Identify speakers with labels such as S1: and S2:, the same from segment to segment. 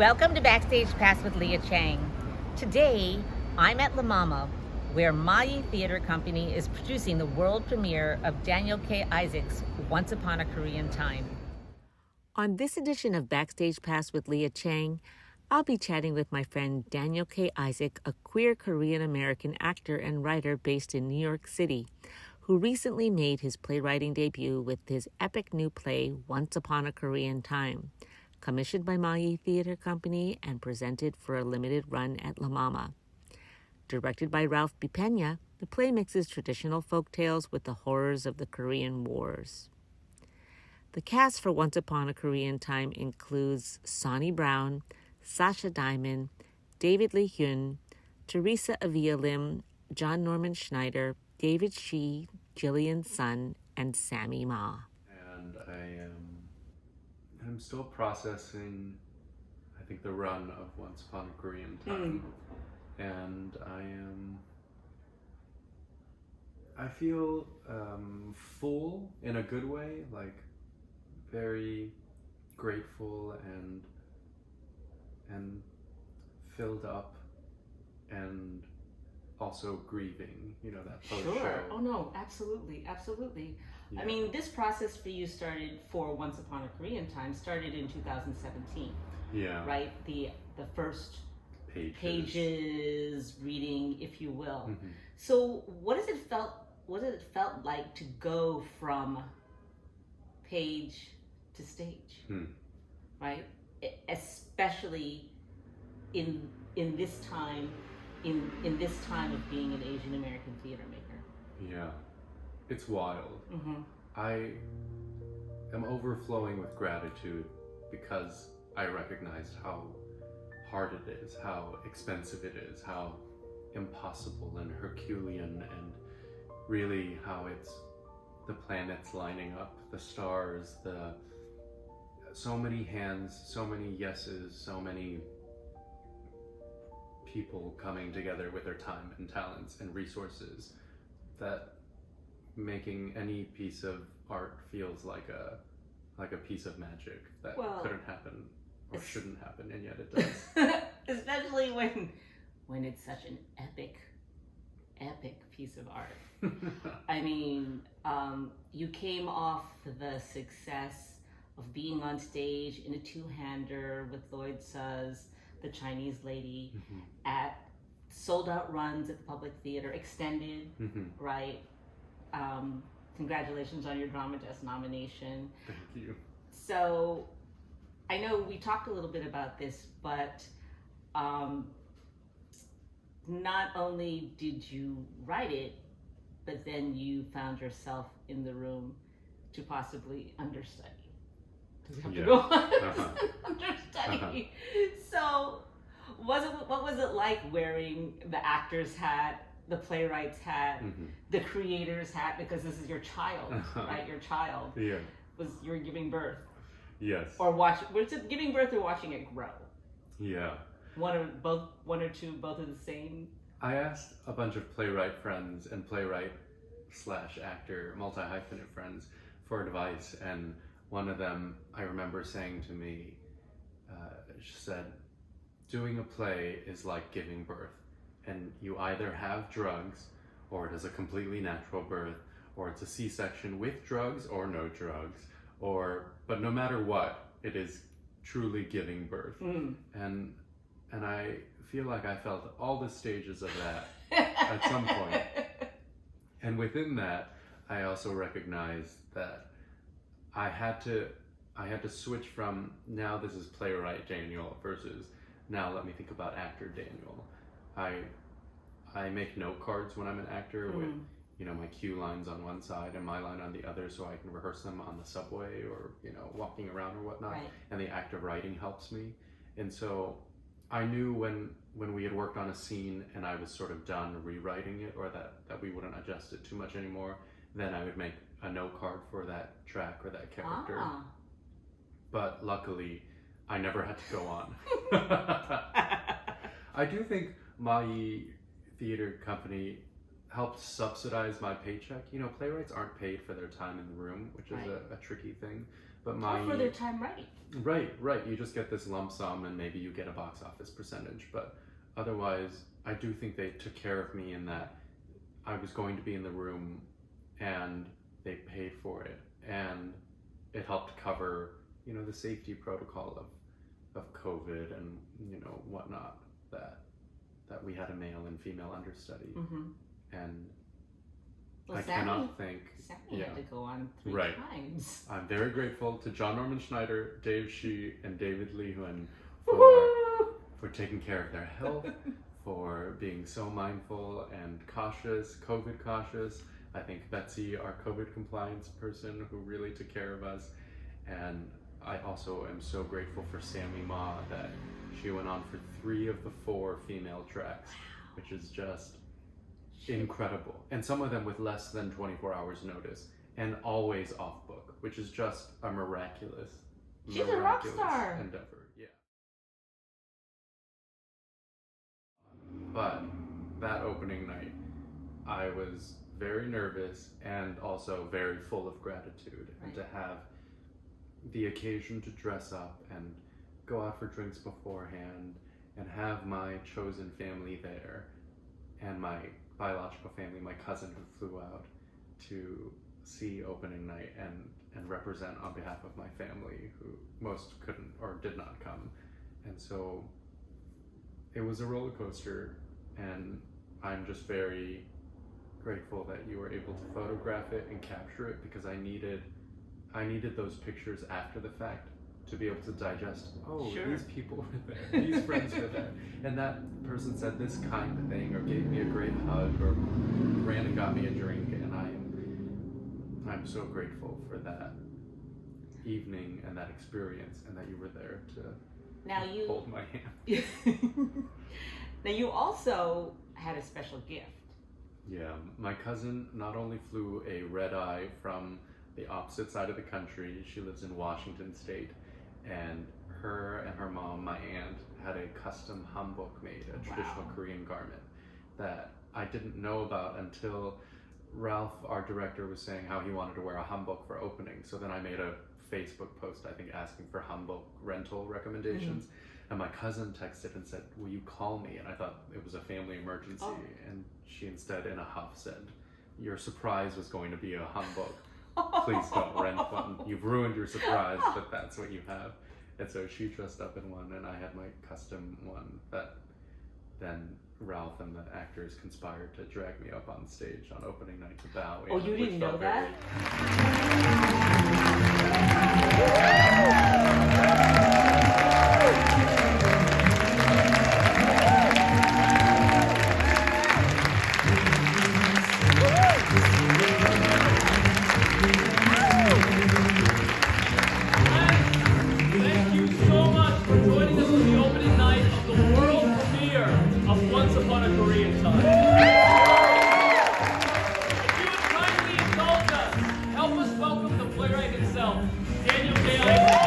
S1: Welcome to Backstage Pass with Lia Chang. Today, I'm at La Mama, where Mayi Theatre Company is producing the world premiere of Daniel K. Isaac's Once Upon a Korean Time. On this edition of Backstage Pass with Lia Chang, I'll be chatting with my friend Daniel K. Isaac, a queer Korean-American actor and writer based in New York City, who recently made his playwriting debut with his epic new play, Once Upon a Korean Time, commissioned by Mayi Theatre Company and presented for a limited run at La Mama. Directed by Ralph B. Pena, the play mixes traditional folk tales with the horrors of the Korean Wars. The cast for Once Upon a Korean Time includes Sonny Brown, Sasha Diamond, David Lee Hyun, Teresa Avia Lim, John Norman Schneider, David Shee, Jillian Sun, and Sammy Ma.
S2: And I'm still processing, I think, the run of Once Upon a Korean Time. And I feel full in a good way, like very grateful and filled up, and also grieving, that post-show.
S1: Sure. Oh no, absolutely. Yeah. I mean, this process for you started for Once Upon a Korean Time started in 2017.
S2: Yeah.
S1: Right? The first pages reading, if you will. Mm-hmm. So what has it felt like to go from page to stage? Right? Especially in this time of being an Asian American theater maker.
S2: Yeah, it's wild.
S1: Mm-hmm.
S2: I am overflowing with gratitude because I recognized how hard it is, how expensive it is, how impossible and Herculean, and really how it's the planets lining up, the stars, so many hands, so many yeses, so many people coming together with their time and talents and resources, that making any piece of art feels like a piece of magic that couldn't happen or shouldn't happen, and yet it does.
S1: Especially when it's such an epic piece of art. I mean, you came off the success of being on stage in a two-hander with Lloyd Suss, The Chinese Lady, at sold-out runs at the Public Theater, extended, right? Congratulations on your Drama Desk nomination.
S2: Thank you.
S1: So, I know we talked a little bit about this, but not only did you write it, but then you found yourself in the room to possibly understudy. Does it have to go on? Understudy. So, what was it like wearing the actor's hat, the playwright's hat, the creator's hat, because this is your child, right? Your child.
S2: Yeah.
S1: You're giving birth.
S2: Yes.
S1: Or was it giving birth or watching it grow?
S2: Yeah.
S1: One or two, both of the same?
S2: I asked a bunch of playwright friends and playwright/actor multi-hyphenate friends for advice, and one of them, I remember saying to me, she said, doing a play is like giving birth, and you either have drugs, or it is a completely natural birth, or it's a C-section with drugs or no drugs, but no matter what, it is truly giving birth. And I feel like I felt all the stages of that at some point. And within that, I also recognized that I had to switch from, now this is playwright Daniel versus now let me think about actor Daniel. I make note cards when I'm an actor with my cue lines on one side and my line on the other, so I can rehearse them on the subway or walking around or whatnot. Right. And the act of writing helps me. And so I knew when we had worked on a scene and I was sort of done rewriting it, or that we wouldn't adjust it too much anymore, then I would make a note card for that track or that character. But luckily, I never had to go on. I do think Mayi Theatre Company helped subsidize my paycheck. You know, playwrights aren't paid for their time in the room, which is a tricky thing. But
S1: or for their time right.
S2: Right. You just get this lump sum and maybe you get a box office percentage. But otherwise, I do think they took care of me in that I was going to be in the room and they paid for it. And it helped cover, you know, the safety protocol of COVID and, you know, whatnot, that we had a male and female understudy.
S1: Mm-hmm.
S2: And
S1: well,
S2: I cannot thank...
S1: Sammy had to go on 3 times.
S2: I'm very grateful to John Norman Schneider, Dave Shee, and David Lee Huynh for taking care of their health, for being so mindful and cautious, COVID cautious. I think Betsy, our COVID compliance person, who really took care of us. And I also am so grateful for Sammy Ma that she went on for 3 of the 4 female tracks, which is just incredible. And some of them with less than 24 hours notice and always off book, which is just a miraculous
S1: She's a rock star
S2: endeavor. Yeah. But that opening night, I was very nervous and also very full of gratitude. And to have the occasion to dress up and go out for drinks beforehand and have my chosen family there and my biological family, my cousin who flew out to see opening night and represent on behalf of my family who most couldn't or did not come. And so it was a roller coaster, and I'm just very grateful that you were able to photograph it and capture it, because I needed those pictures after the fact to be able to digest, these people were there, these friends were there, and that person said this kind of thing, or gave me a great hug, or ran and got me a drink, and I'm so grateful for that evening and that experience, and that you were there to hold my hand.
S1: Now you also had a special gift.
S2: Yeah, my cousin not only flew a red eye from the opposite side of the country, she lives in Washington State, and her and her mom, my aunt, had a custom hanbok made, a traditional Korean garment that I didn't know about until Ralph, our director, was saying how he wanted to wear a hanbok for opening. So then I made a Facebook post, I think, asking for hanbok rental recommendations. And my cousin texted and said, "Will you call me?" And I thought it was a family emergency. And she instead, in a huff, said, "Your surprise was going to be a hanbok. Please don't rent one. You've ruined your surprise, but that's what you have." And so she dressed up in one, and I had my custom one that then Ralph and the actors conspired to drag me up on stage on opening night to bow in.
S1: Oh, you didn't know that?
S3: Thank you so much for joining us on the opening night of the world premiere of Once Upon a Korean Time. If you would kindly indulge us, help us welcome the playwright himself, Daniel K. Isaac.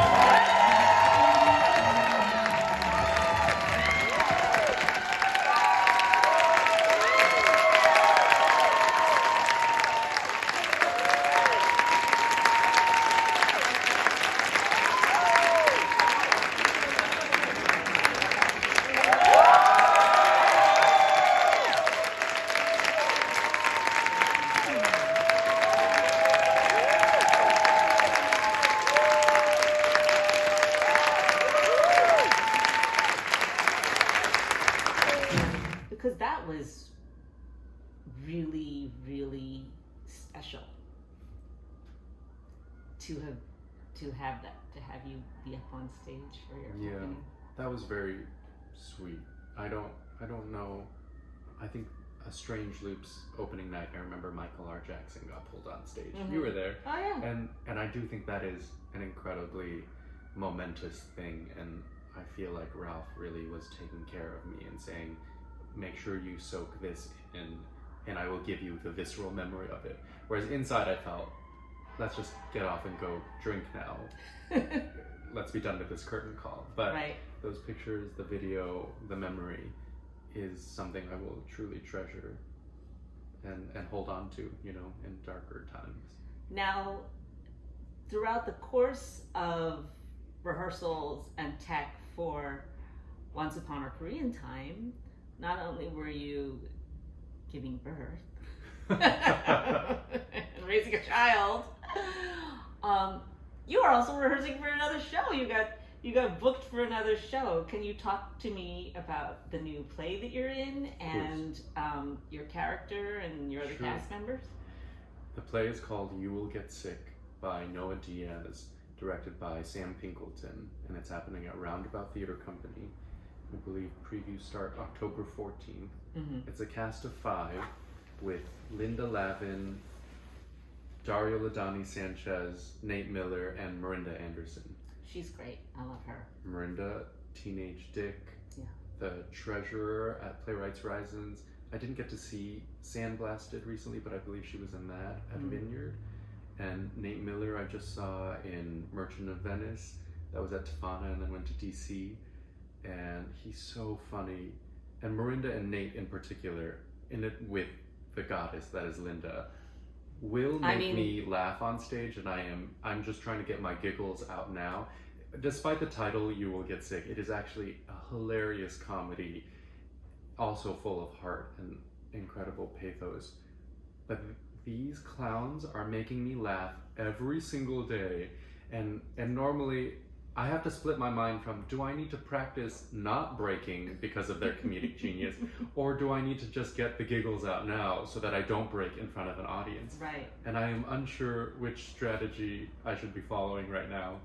S1: Because that was really, really special to have you be up on stage for your opening.
S2: That was very sweet. I don't know. I think A Strange Loop's opening night, I remember Michael R. Jackson got pulled on stage. You were there.
S1: Oh yeah.
S2: And I do think that is an incredibly momentous thing, and I feel like Ralph really was taking care of me and saying, make sure you soak this in, and I will give you the visceral memory of it. Whereas inside I felt, let's just get off and go drink now. Let's be done with this curtain call. But those pictures, the video, the memory is something I will truly treasure. and hold on to, in darker times.
S1: Now, throughout the course of rehearsals and tech for Once Upon a Korean Time, not only were you giving birth and raising a child, you are also rehearsing for another show. You got booked for another show. Can you talk to me about the new play that you're in and your character and your other cast members?
S2: The play is called You Will Get Sick by Noah Diaz, directed by Sam Pinkleton, and it's happening at Roundabout Theatre Company. I believe previews start October 14th.
S1: Mm-hmm.
S2: It's a cast of 5 with Linda Lavin, Dario Ladani Sanchez, Nate Miller, and Marinda Anderson.
S1: She's great. I love her.
S2: Marinda, Teenage Dick, the treasurer at Playwright's Risings. I didn't get to see Sandblasted recently, but I believe she was in that at Vineyard. And Nate Miller I just saw in Merchant of Venice. That was at Tafana and then went to DC. And he's so funny. And Marinda and Nate in particular, in it with the goddess that is Linda, will make me laugh on stage, and I'm just trying to get my giggles out now. Despite the title, You Will Get Sick, it is actually a hilarious comedy, also full of heart and incredible pathos. But these clowns are making me laugh every single day, and normally I have to split my mind from, do I need to practice not breaking because of their comedic genius, or do I need to just get the giggles out now so that I don't break in front of an audience?
S1: Right.
S2: And I am unsure which strategy I should be following right now.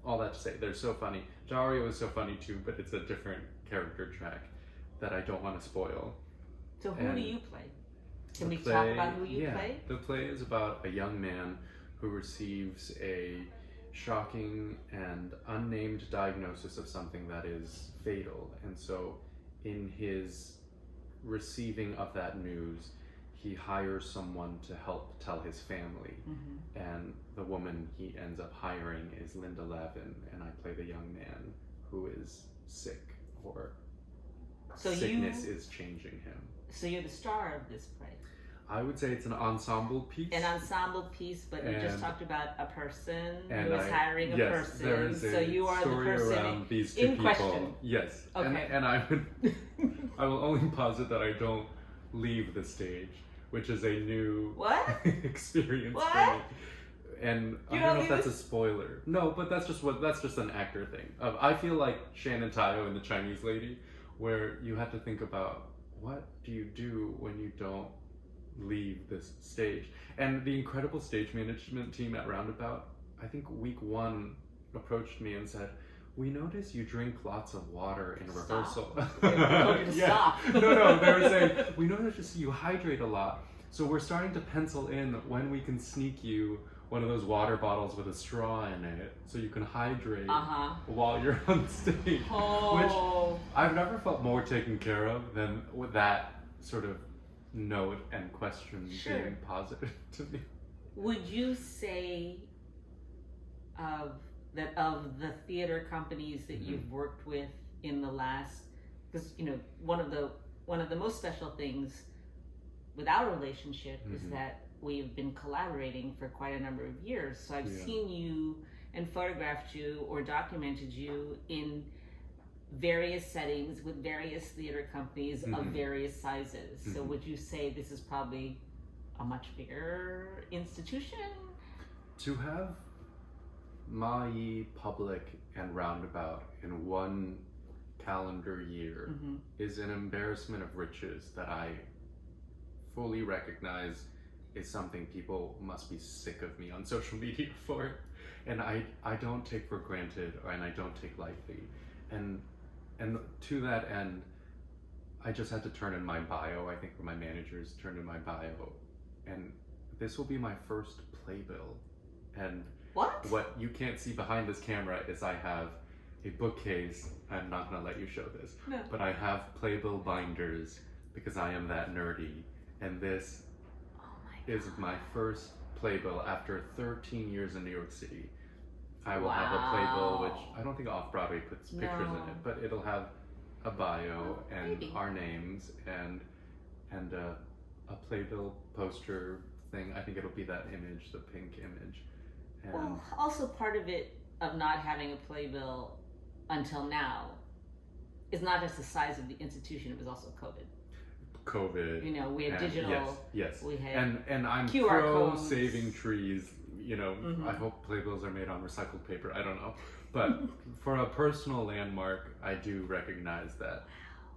S2: All that to say, they're so funny. Dario is so funny too, but it's a different character track that I don't want to spoil.
S1: So who do you play? Can we talk about who you play?
S2: The play is about a young man who receives a shocking and unnamed diagnosis of something that is fatal, and so in his receiving of that news, he hires someone to help tell his family. And the woman he ends up hiring is Linda Lavin, and I play the young man who is sick, or sickness is changing him.
S1: So you're the star of this play.
S2: I would say it's an ensemble piece.
S1: An ensemble piece, but you just talked about a person who is hiring a
S2: yes,
S1: person.
S2: There is a
S1: so you are
S2: story
S1: the person
S2: around these two
S1: in
S2: people.
S1: question.
S2: Yes.
S1: Okay.
S2: And I will only posit that I don't leave the stage, which is a new experience for me. And I don't know if that's a spoiler. No, but that's just an actor thing. I feel like Shannon Tayo in The Chinese Lady, where you have to think about, what do you do when you don't leave this stage? And the incredible stage management team at Roundabout, I think week 1 approached me and said, we notice you drink lots of water in rehearsal.
S1: Stop.
S2: No, they were saying, we notice you hydrate a lot, so we're starting to pencil in when we can sneak you one of those water bottles with a straw in it so you can hydrate while you're on stage. Which I've never felt more taken care of than with that sort of note and question being positive to me.
S1: Would you say that of the theater companies that you've worked with in the last, because one of the most special things with our relationship is that we've been collaborating for quite a number of years. So I've seen you and photographed you or documented you in various settings with various theater companies of various sizes. So would you say this is probably a much bigger institution?
S2: To have Mai, Public, and Roundabout in one calendar year is an embarrassment of riches that I fully recognize is something people must be sick of me on social media for. And I don't take for granted, and I don't take lightly. And to that end, I just had to turn in my bio. I think my managers turned in my bio, and this will be my first playbill. And what you can't see behind this camera is I have a bookcase. I'm not gonna let you show this, but I have playbill binders because I am that nerdy. And this is my first playbill after 13 years in New York City. I will have a playbill, which I don't think Off-Broadway puts pictures in it, but it'll have a bio and our names and a playbill poster thing. I think it'll be that image, the pink image. And
S1: Well, also part of it, of not having a playbill until now, is not just the size of the institution, it was also COVID. You know, we had
S2: and
S1: digital,
S2: yes.
S1: we had
S2: And I'm
S1: QR
S2: pro
S1: codes.
S2: saving trees. You know,
S1: Mhm.
S2: I hope playbills are made on recycled paper. I don't know, but for a personal landmark, I do recognize that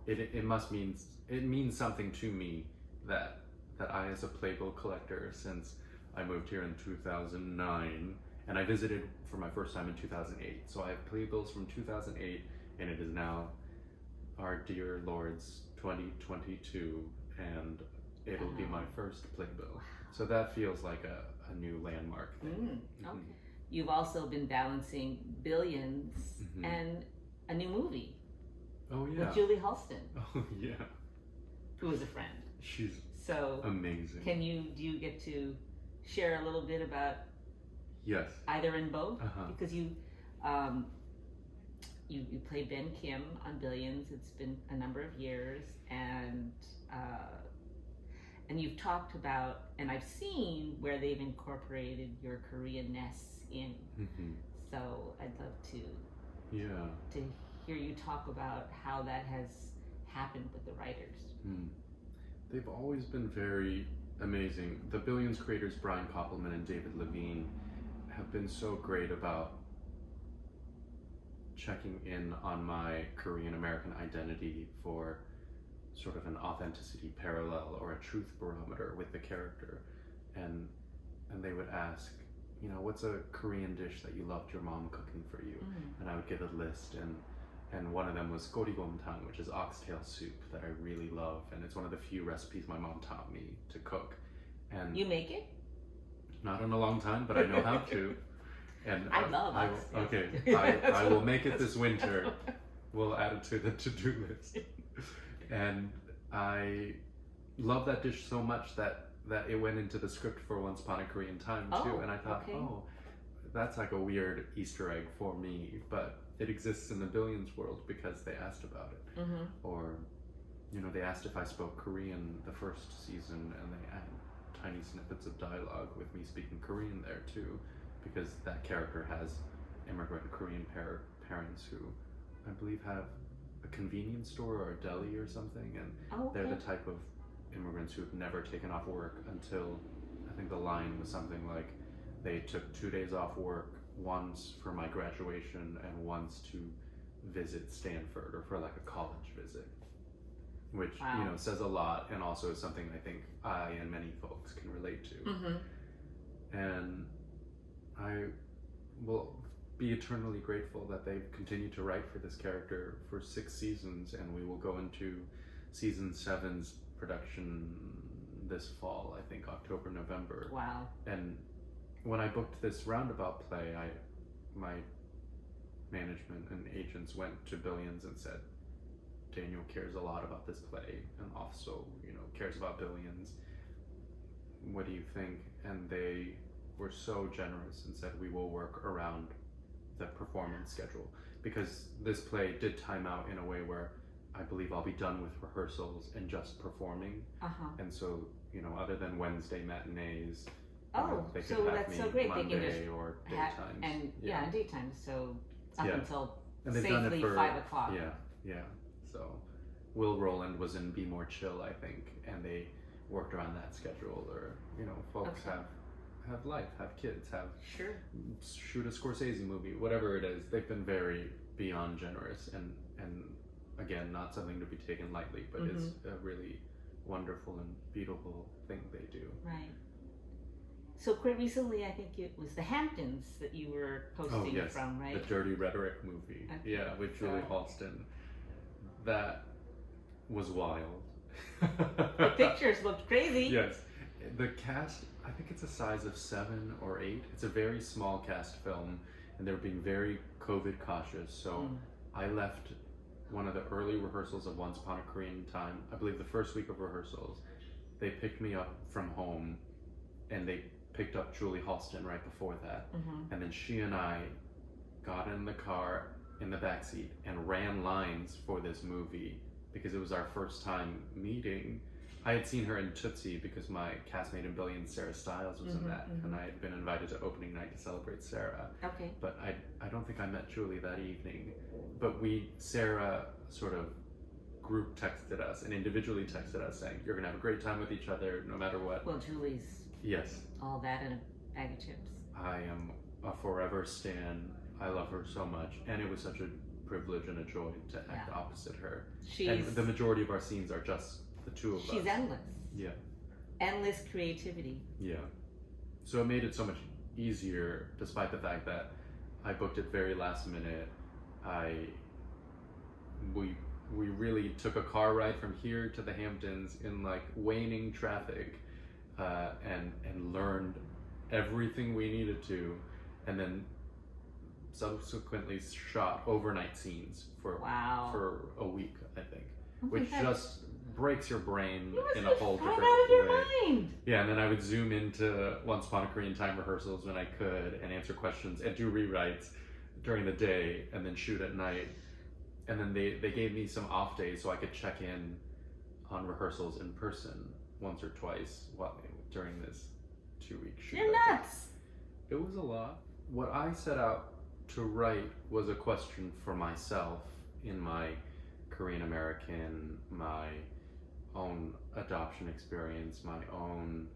S2: it means something to me that I, as a playbill collector, since I moved here in 2009, and I visited for my first time in 2008. So I have playbills from 2008, and it is now our dear Lord's 2022, and it'll be my first playbill. So that feels like a new landmark thing.
S1: Okay. You've also been balancing Billions
S2: Mhm.
S1: and a new movie
S2: Oh yeah.
S1: with Julie Halston,
S2: Oh yeah.
S1: who is a friend.
S2: She's
S1: So
S2: amazing.
S1: do you get to share a little bit about
S2: Yes.
S1: either in both?
S2: Uh-huh.
S1: Because you play Ben Kim on Billions. It's been a number of years, and you've talked about, and I've seen where they've incorporated your Korean-ness in.
S2: Mhm.
S1: So I'd love
S2: Yeah.
S1: to hear you talk about how that has happened with the writers.
S2: They've always been very amazing. The Billions creators, Brian Koppelman and David Lavin, have been so great about checking in on my Korean American identity for sort of an authenticity parallel or a truth barometer with the character. And they would ask, you know, what's a Korean dish that you loved your mom cooking for you? And I would give a list, and one of them was gorigomtang, which is oxtail soup that I really love, and it's one of the few recipes my mom taught me to cook. And
S1: You make it?
S2: not in a long time, but I know how to. And
S1: I love oxtail
S2: okay,
S1: soup.
S2: I will make it this winter. We'll add it to the to-do list. And I love that dish so much that it went into the script for Once Upon a Korean Time too.
S1: Oh,
S2: And I thought,
S1: okay.
S2: oh, that's like a weird Easter egg for me, but it exists in the Billions world because they asked about it.
S1: Mm-hmm.
S2: Or, you know, they asked if I spoke Korean the first season, and they had tiny snippets of dialogue with me speaking Korean there too, because that character has immigrant Korean parents who I believe have a convenience store or a deli or something, and they're the type of immigrants who've never taken off work until, I think the line was something like, they took 2 days off work, once for my graduation and once to visit Stanford or for like a college visit, which you know says a lot, and also is something I think I and many folks can relate to.
S1: Mm-hmm.
S2: And I will be eternally grateful that they've continued to write for this character for 6 seasons, and we will go into season 7's production this fall, I think October, November.
S1: Wow.
S2: And when I booked this Roundabout play, my management and agents went to Billions and said, Daniel cares a lot about this play and also, you know, cares about Billions. What do you think? And they were so generous and said, we will work around the performance schedule, because this play did time out in a way where I believe I'll be done with rehearsals and just performing. And so, you know, other than Wednesday matinees, they could
S1: so
S2: have
S1: that's
S2: me
S1: so great.
S2: Monday
S1: They can just
S2: or daytimes.
S1: and daytime. So up until
S2: and they've done it
S1: safely
S2: for
S1: 5 o'clock.
S2: Yeah. So Will Rowland was in Be More Chill, I think, and they worked around that schedule. Or, you know, folks have life, have kids, have shoot a Scorsese movie, whatever it is. They've been very beyond generous, and again, not something to be taken lightly, but it's a really wonderful and beautiful thing they do.
S1: Right. So quite recently, I think it was the Hamptons that you were posting from, right?
S2: The Dirty Rhetoric movie.
S1: Okay.
S2: Yeah, with Julie Halston. That was wild.
S1: The pictures looked crazy.
S2: Yes. The cast, I think it's a size of 7 or 8. It's a very small cast film, and they're being very COVID cautious. So I left one of the early rehearsals of Once Upon a Korean Time, I believe the first week of rehearsals. They picked me up from home, and they picked up Julie Halston right before that. And then she and I got in the car in the backseat and ran lines for this movie, because it was our first time meeting. I had seen her in Tootsie because my castmate in Billions, Sarah Stiles, was in that, and I had been invited to opening night to celebrate Sarah.
S1: Okay.
S2: But I don't think I met Julie that evening. But Sarah sort of group texted us and individually texted us saying, you're gonna have a great time with each other no matter what.
S1: Well, Julie's
S2: Yes.
S1: all that in a bag of chips.
S2: I am a forever stan. I love her so much, and it was such a privilege and a joy to act opposite her. And the majority of our scenes are just the two of us.
S1: She's endless.
S2: Yeah.
S1: Endless creativity.
S2: Yeah. So it made it so much easier, despite the fact that I booked it very last minute. We really took a car ride from here to the Hamptons in like waning traffic, and learned everything we needed to, and then subsequently shot overnight scenes for a week, I think, which just breaks your brain in a whole different
S1: out of your
S2: way.
S1: mind.
S2: Yeah, and then I would zoom into Once Upon a Korean Time rehearsals when I could, and answer questions and do rewrites during the day, and then shoot at night. And then they gave me some off days so I could check in on rehearsals in person once or twice during this 2-week shoot.
S1: You're nuts.
S2: It was a lot. What I set out to write was a question for myself in my Korean American, my own adoption experience, my own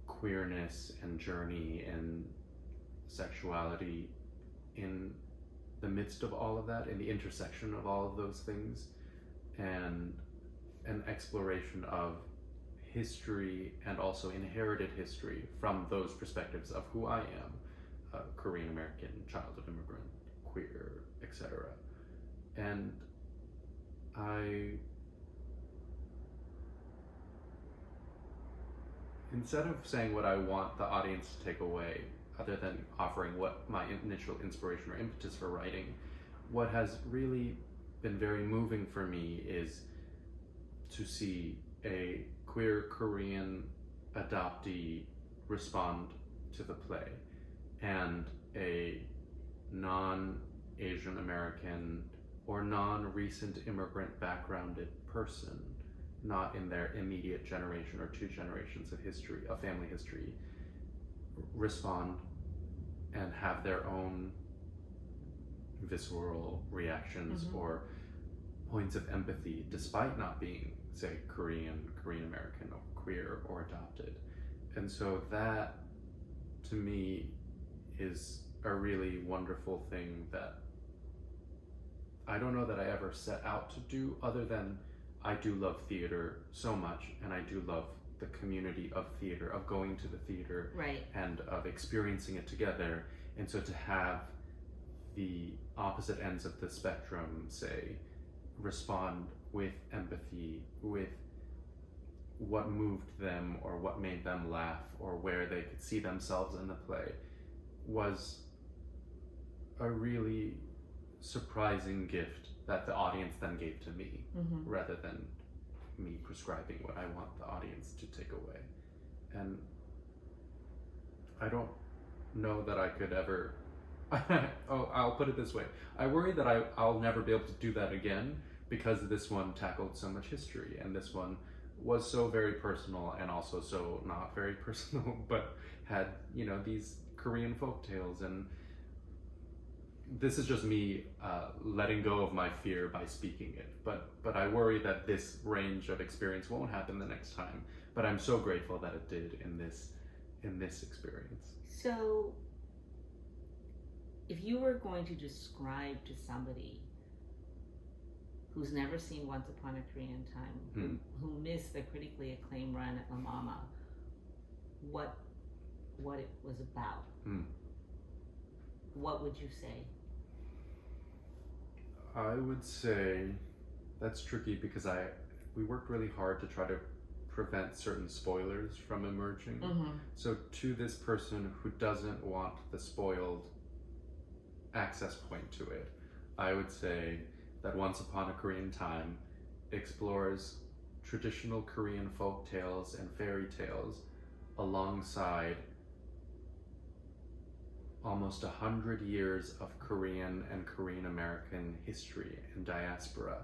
S2: queerness and journey and sexuality, in the midst of all of that, in the intersection of all of those things, and an exploration of history and also inherited history from those perspectives of who I am, a Korean American, child of immigrant, queer, etc. And instead of saying what I want the audience to take away, other than offering what my initial inspiration or impetus for writing, what has really been very moving for me is to see a queer Korean adoptee respond to the play, and a non-Asian American or non-recent immigrant backgrounded person, not in their immediate generation or 2 generations of history, of family history, respond and have their own visceral reactions or points of empathy, despite not being, say, Korean American, or queer, or adopted. And so that, to me, is a really wonderful thing that I don't know that I ever set out to do, other than I do love theater so much, and I do love the community of theater, of going to the theater, and of experiencing it together. And so to have the opposite ends of the spectrum, say, respond with empathy, with what moved them or what made them laugh or where they could see themselves in the play, was a really surprising gift that the audience then gave to me, rather than me prescribing what I want the audience to take away. And I don't know that I could ever I'll put it this way. I worry that I'll never be able to do that again, because this one tackled so much history, and this one was so very personal and also so not very personal, but had, these Korean folk tales. And this is just me letting go of my fear by speaking it, but I worry that this range of experience won't happen the next time. But I'm so grateful that it did in this experience.
S1: So if you were going to describe to somebody who's never seen Once Upon a Korean Time, who missed the critically acclaimed run at La Mama, what it was about, what would you say?
S2: I would say that's tricky, because we worked really hard to try to prevent certain spoilers from emerging. So to this person who doesn't want the spoiled access point to it, I would say that Once Upon a Korean Time explores traditional Korean folk tales and fairy tales alongside almost 100 years of Korean and Korean American history and diaspora.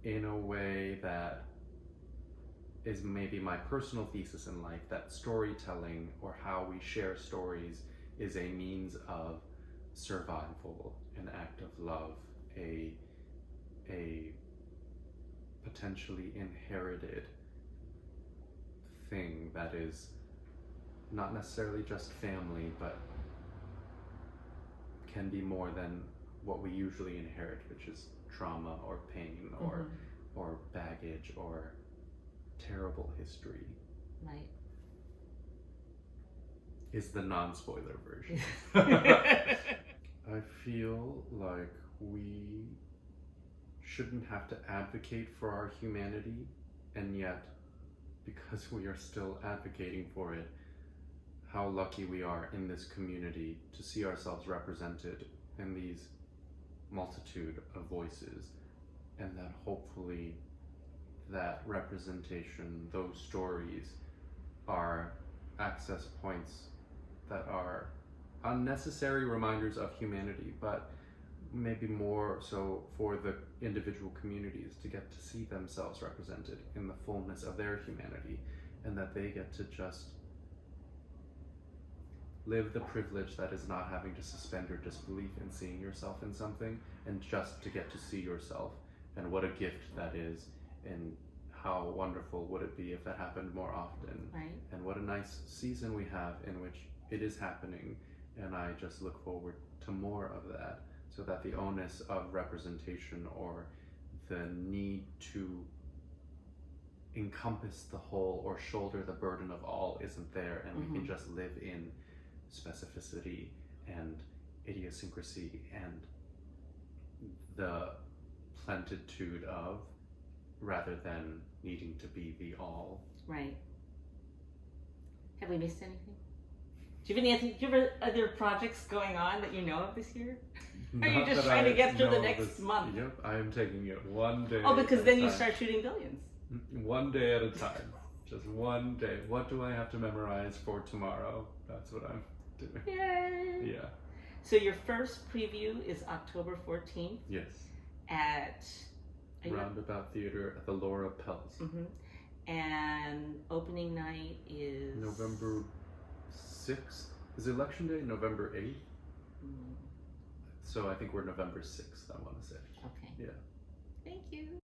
S2: in a way that is maybe my personal thesis in life, that storytelling or how we share stories is a means of survival, an act of love, a potentially inherited thing that is not necessarily just family, but can be more than what we usually inherit, which is trauma or pain or baggage or terrible history.
S1: Right.
S2: Is the non-spoiler version. I feel like we shouldn't have to advocate for our humanity, and yet, because we are still advocating for it, how lucky we are in this community to see ourselves represented in these multitude of voices, and that hopefully that representation, those stories, are access points that are unnecessary reminders of humanity, but maybe more so for the individual communities to get to see themselves represented in the fullness of their humanity, and that they get to just live the privilege that is not having to suspend your disbelief in seeing yourself in something, and just to get to see yourself. And what a gift that is, and how wonderful would it be if that happened more often.
S1: Right.
S2: And what a nice season we have in which it is happening, and I just look forward to more of that, so that the onus of representation or the need to encompass the whole or shoulder the burden of all isn't there, and we can just live in specificity and idiosyncrasy and the plentitude of, rather than needing to be the all.
S1: Right. Have we missed anything? Do you have any other projects going on that you know of this year? Or are you just trying to get through the next month?
S2: Yep, I am taking it one day.
S1: Oh, because then you start shooting Billions.
S2: One day at a time. Just one day. What do I have to memorize for tomorrow? That's what I'm doing.
S1: Yay!
S2: Yeah.
S1: So your first preview is October 14th
S2: Yes.
S1: at
S2: Roundabout Theatre at the Laura Pels.
S1: And opening night is
S2: November 6th. Is election day November 8th? So I think we're November 6th, I want to say.
S1: Okay.
S2: Yeah.
S1: Thank you.